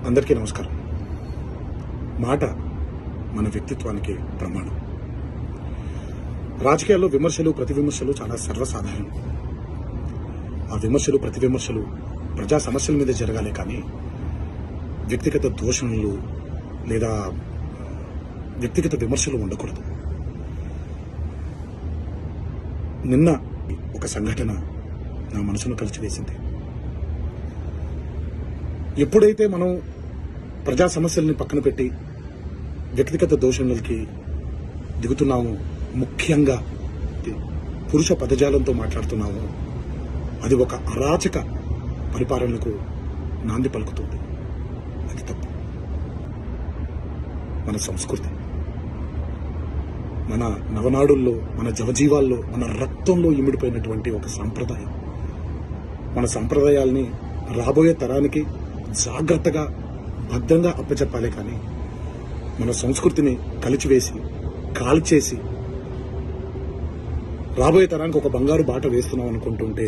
అందరికీ నమస్కారం. మాట మన వ్యక్తిత్వానికి ప్రమాణం. రాజకీయాల్లో విమర్శలు ప్రతి విమర్శలు చాలా సర్వసాధారణం. ఆ విమర్శలు ప్రతి విమర్శలు ప్రజా సమస్యల మీద జరగాలి, కానీ వ్యక్తిగత దూషణలు లేదా వ్యక్తిగత విమర్శలు ఉండకూడదు. నిన్న ఒక సంఘటన నా మనసును కలిచివేసింది. ఎప్పుడైతే మనం ప్రజా సమస్యల్ని పక్కన పెట్టి వ్యక్తిగత దూషణలకి దిగుతున్నాము, ముఖ్యంగా పురుష పదజాలంతో మాట్లాడుతున్నాము, అది ఒక అరాచక పరిపాలనకు నాంది పలుకుతుంది. అది తప్పు. మన సంస్కృతి, మన నవనాడుల్లో, మన జవజీవాల్లో, మన రక్తంలో ఇమిడిపోయినటువంటి ఒక సాంప్రదాయం. మన సాంప్రదాయాల్ని రాబోయే తరానికి జాగ్రత్తగా భద్రంగా అప్పచెప్పాలి, కానీ మన సంస్కృతిని కలిచివేసి కాల్చేసి రాబోయే తరానికి ఒక బంగారు బాట వేస్తున్నాం అనుకుంటుంటే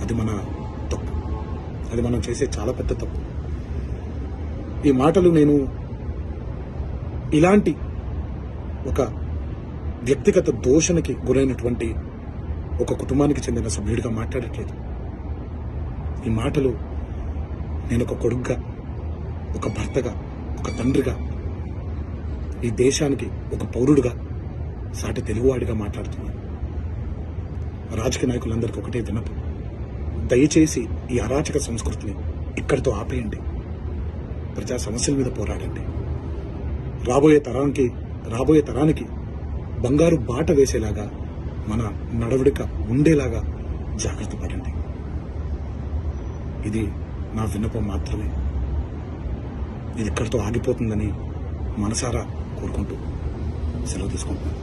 అది మన తప్పు. అది మనం చేసే చాలా పెద్ద తప్పు. ఈ మాటలు నేను ఇలాంటి ఒక వ్యక్తిగత దూషణకి గురైనటువంటి ఒక కుటుంబానికి చెందిన సభ్యుడిగా మాట్లాడట్లేదు. ఈ మాటలు నేను ఒక కొడుకుగా, ఒక భర్తగా, ఒక తండ్రిగా, ఈ దేశానికి ఒక పౌరుడుగా, సాటి తెలుగువాడిగా మాట్లాడుతున్నాను. రాజకీయ నాయకులందరికీ ఒకటే విన్నపం: దయచేసి ఈ అరాచక సంస్కృతిని ఇక్కడితో ఆపేయండి. ప్రజా సమస్యల మీద పోరాడండి. రాబోయే తరానికి బంగారు బాట వేసేలాగా మన నడవడిక ఉండేలాగా జాగ్రత్త పడండి. ఇది నా విన్నపం మాత్రమే. ఇది ఇక్కడితో ఆగిపోతుందని మనసారా కోరుకుంటూ సెలవు తీసుకుంటున్నాను.